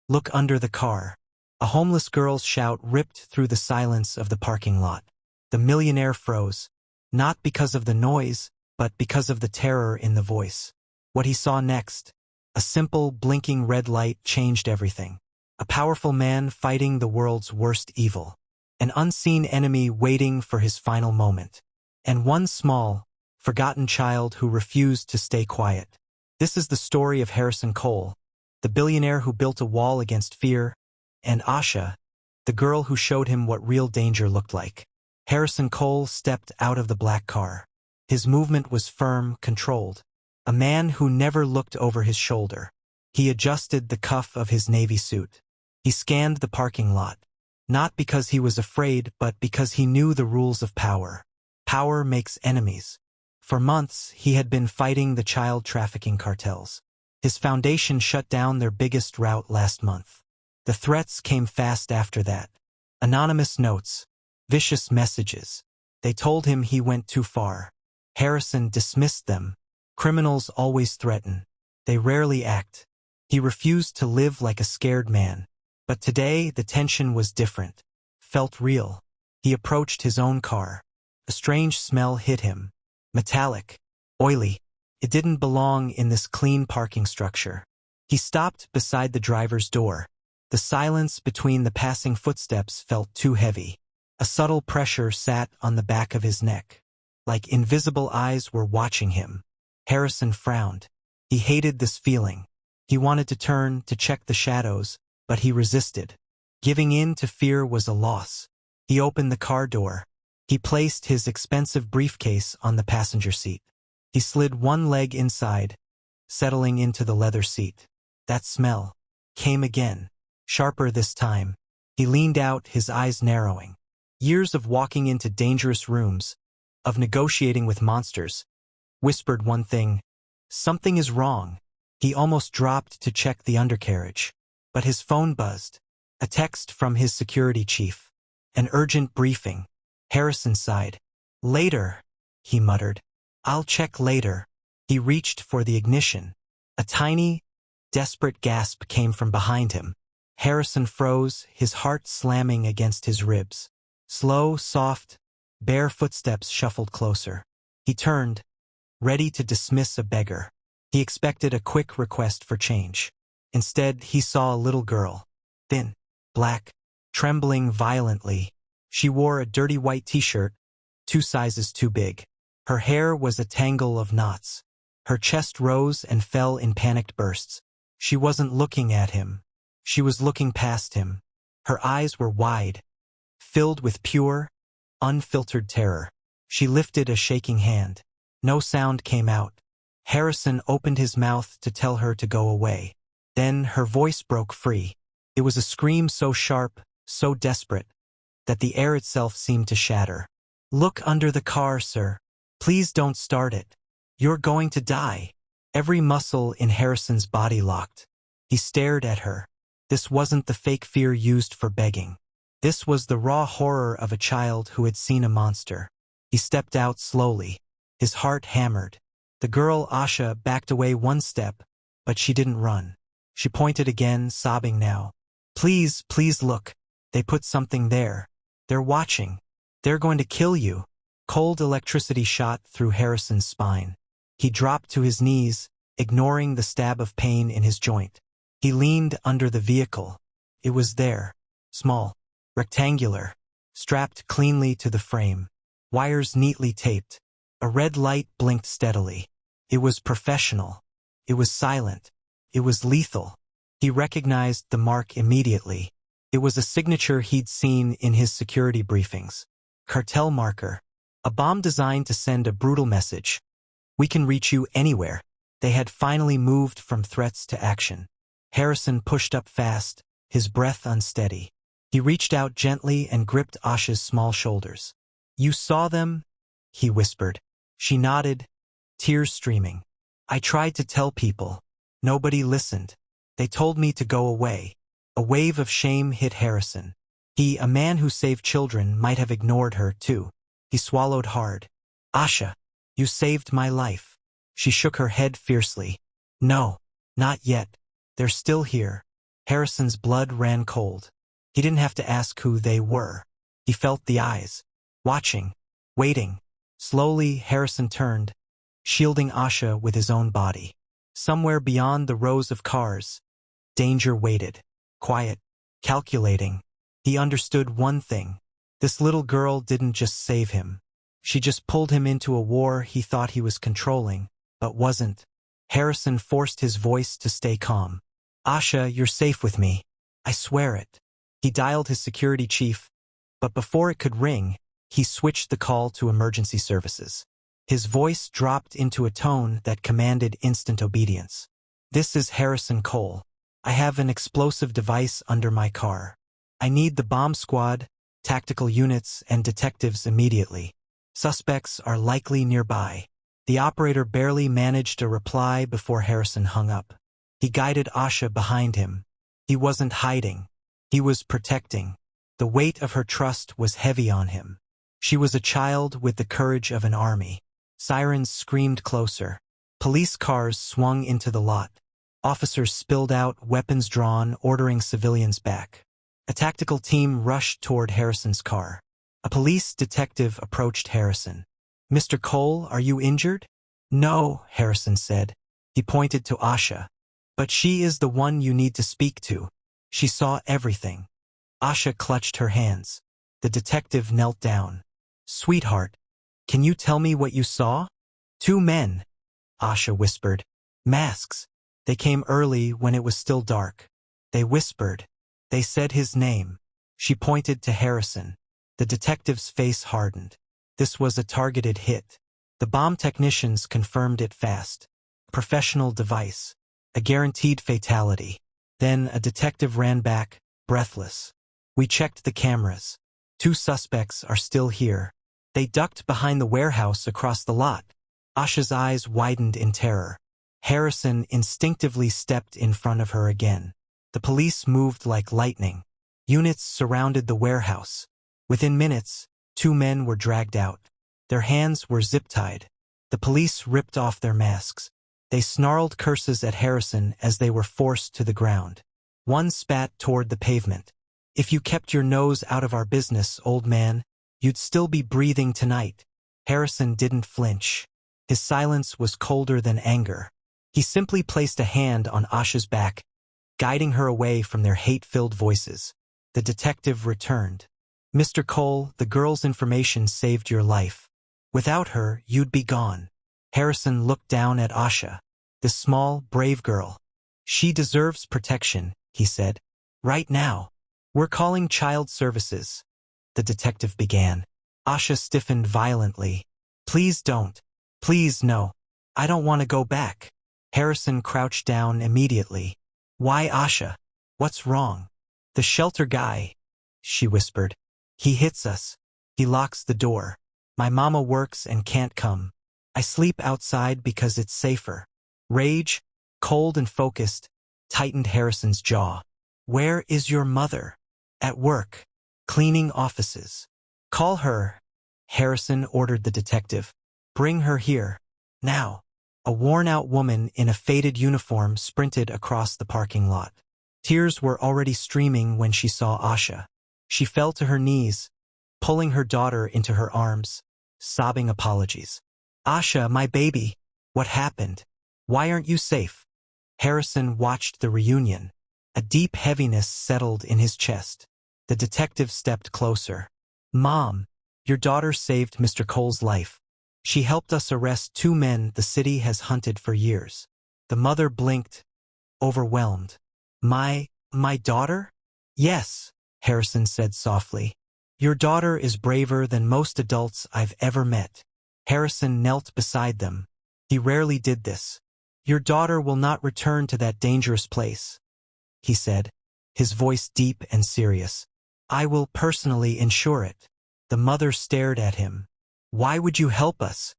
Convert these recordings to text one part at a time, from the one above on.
Look under the car. A homeless girl's shout ripped through the silence of the parking lot. The millionaire froze, not because of the noise, but because of the terror in the voice. What he saw next, a simple, blinking red light, changed everything. A powerful man fighting the world's worst evil. An unseen enemy waiting for his final moment. And one small, forgotten child who refused to stay quiet. This is the story of Harrison Cole, the billionaire who built a wall against fear, and Asha, the girl who showed him what real danger looked like. Harrison Cole stepped out of the black car. His movement was firm, controlled. A man who never looked over his shoulder. He adjusted the cuff of his navy suit. He scanned the parking lot. Not because he was afraid, but because he knew the rules of power. Power makes enemies. For months, he had been fighting the child trafficking cartels. His foundation shut down their biggest route last month. The threats came fast after that. Anonymous notes. Vicious messages. They told him he went too far. Harrison dismissed them. Criminals always threaten. They rarely act. He refused to live like a scared man. But today, the tension was different. Felt real. He approached his own car. A strange smell hit him. Metallic. Oily. It didn't belong in this clean parking structure. He stopped beside the driver's door. The silence between the passing footsteps felt too heavy. A subtle pressure sat on the back of his neck. Like invisible eyes were watching him. Harrison frowned. He hated this feeling. He wanted to turn to check the shadows, but he resisted. Giving in to fear was a loss. He opened the car door. He placed his expensive briefcase on the passenger seat. He slid one leg inside, settling into the leather seat. That smell came again, sharper this time. He leaned out, his eyes narrowing. Years of walking into dangerous rooms, of negotiating with monsters, whispered one thing: something is wrong. He almost dropped to check the undercarriage. But his phone buzzed. A text from his security chief. An urgent briefing. Harrison sighed. Later, he muttered. I'll check later. He reached for the ignition. A tiny, desperate gasp came from behind him. Harrison froze, his heart slamming against his ribs. Slow, soft, bare footsteps shuffled closer. He turned, ready to dismiss a beggar. He expected a quick request for change. Instead, he saw a little girl. Thin, black, trembling violently. She wore a dirty white t-shirt, 2 sizes too big. Her hair was a tangle of knots. Her chest rose and fell in panicked bursts. She wasn't looking at him. She was looking past him. Her eyes were wide, filled with pure, unfiltered terror. She lifted a shaking hand. No sound came out. Harrison opened his mouth to tell her to go away. Then her voice broke free. It was a scream so sharp, so desperate, that the air itself seemed to shatter. Look under the car, sir. Please don't start it. You're going to die. Every muscle in Harrison's body locked. He stared at her. This wasn't the fake fear used for begging. This was the raw horror of a child who had seen a monster. He stepped out slowly. His heart hammered. The girl, Asha, backed away one step, but she didn't run. She pointed again, sobbing now. Please, please look. They put something there. They're watching. They're going to kill you. Cold electricity shot through Harrison's spine. He dropped to his knees, ignoring the stab of pain in his joint. He leaned under the vehicle. It was there. Small. Rectangular. Strapped cleanly to the frame. Wires neatly taped. A red light blinked steadily. It was professional. It was silent. It was lethal. He recognized the mark immediately. It was a signature he'd seen in his security briefings. Cartel marker. A bomb designed to send a brutal message. We can reach you anywhere. They had finally moved from threats to action. Harrison pushed up fast, his breath unsteady. He reached out gently and gripped Asha's small shoulders. You saw them? He whispered. She nodded, tears streaming. I tried to tell people. Nobody listened. They told me to go away. A wave of shame hit Harrison. He, a man who saved children, might have ignored her too. He swallowed hard. Asha, you saved my life. She shook her head fiercely. No, not yet. They're still here. Harrison's blood ran cold. He didn't have to ask who they were. He felt the eyes. Watching. Waiting. Slowly, Harrison turned, shielding Asha with his own body. Somewhere beyond the rows of cars, danger waited. Quiet. Calculating. He understood one thing. This little girl didn't just save him. She just pulled him into a war he thought he was controlling, but wasn't. Harrison forced his voice to stay calm. Asha, you're safe with me. I swear it. He dialed his security chief, but before it could ring, he switched the call to emergency services. His voice dropped into a tone that commanded instant obedience. This is Harrison Cole. I have an explosive device under my car. I need the bomb squad, tactical units, and detectives immediately. Suspects are likely nearby. The operator barely managed a reply before Harrison hung up. He guided Asha behind him. He wasn't hiding. He was protecting. The weight of her trust was heavy on him. She was a child with the courage of an army. Sirens screamed closer. Police cars swung into the lot. Officers spilled out, weapons drawn, ordering civilians back. A tactical team rushed toward Harrison's car. A police detective approached Harrison. Mr. Cole, are you injured? No, Harrison said. He pointed to Asha. But she is the one you need to speak to. She saw everything. Asha clutched her hands. The detective knelt down. Sweetheart, can you tell me what you saw? Two men, Asha whispered. Masks. They came early when it was still dark. They whispered. They said his name. She pointed to Harrison. The detective's face hardened. This was a targeted hit. The bomb technicians confirmed it fast. Professional device. A guaranteed fatality. Then a detective ran back, breathless. We checked the cameras. 2 suspects are still here. They ducked behind the warehouse across the lot. Asha's eyes widened in terror. Harrison instinctively stepped in front of her again. The police moved like lightning. Units surrounded the warehouse. Within minutes, 2 men were dragged out. Their hands were zip-tied. The police ripped off their masks. They snarled curses at Harrison as they were forced to the ground. One spat toward the pavement. If you kept your nose out of our business, old man, you'd still be breathing tonight. Harrison didn't flinch. His silence was colder than anger. He simply placed a hand on Asha's back, guiding her away from their hate-filled voices. The detective returned. Mr. Cole, the girl's information saved your life. Without her, you'd be gone. Harrison looked down at Asha. This small, brave girl. She deserves protection, he said. Right now. We're calling child services. The detective began. Asha stiffened violently. Please don't. Please no. I don't want to go back. Harrison crouched down immediately. Why, Asha? What's wrong? The shelter guy, she whispered. He hits us. He locks the door. My mama works and can't come. I sleep outside because it's safer. Rage, cold and focused, tightened Harrison's jaw. Where is your mother? At work. Cleaning offices. Call her. Harrison ordered the detective. Bring her here. Now. A worn-out woman in a faded uniform sprinted across the parking lot. Tears were already streaming when she saw Asha. She fell to her knees, pulling her daughter into her arms, sobbing apologies. Asha, my baby, what happened? Why aren't you safe? Harrison watched the reunion. A deep heaviness settled in his chest. The detective stepped closer. Mom, your daughter saved Mr. Cole's life. She helped us arrest 2 men the city has hunted for years. The mother blinked, overwhelmed. My daughter? Yes, Harrison said softly. Your daughter is braver than most adults I've ever met. Harrison knelt beside them. He rarely did this. Your daughter will not return to that dangerous place, he said, his voice deep and serious. I will personally ensure it. The mother stared at him. Why would you help us?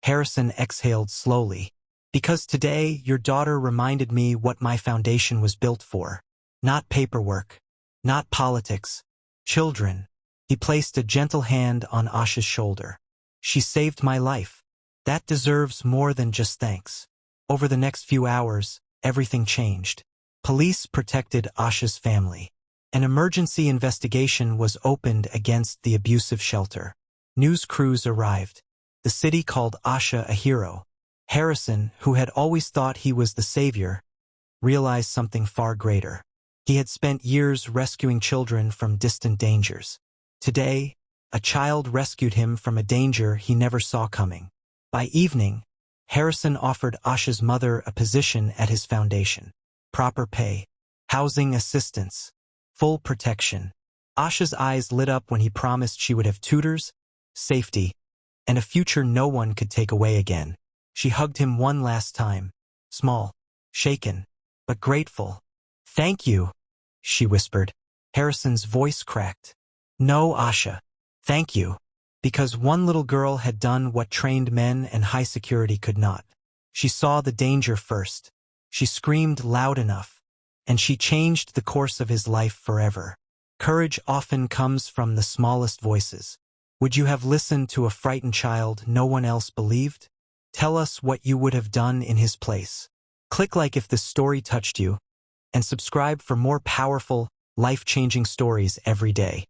Harrison exhaled slowly. Because today your daughter reminded me what my foundation was built for. Not paperwork. Not politics. Children. He placed a gentle hand on Asha's shoulder. She saved my life. That deserves more than just thanks. Over the next few hours, everything changed. Police protected Asha's family. An emergency investigation was opened against the abusive shelter. News crews arrived. The city called Asha a hero. Harrison, who had always thought he was the savior, realized something far greater. He had spent years rescuing children from distant dangers. Today, a child rescued him from a danger he never saw coming. By evening, Harrison offered Asha's mother a position at his foundation. Proper pay, housing assistance, full protection. Asha's eyes lit up when he promised she would have tutors, safety, and a future no one could take away again. She hugged him one last time, small, shaken, but grateful. "Thank you," she whispered. Harrison's voice cracked. "No, Asha. Thank you." Because one little girl had done what trained men and high security could not. She saw the danger first. She screamed loud enough, and she changed the course of his life forever. Courage often comes from the smallest voices. Would you have listened to a frightened child no one else believed? Tell us what you would have done in his place. Click like if this story touched you, and subscribe for more powerful, life-changing stories every day.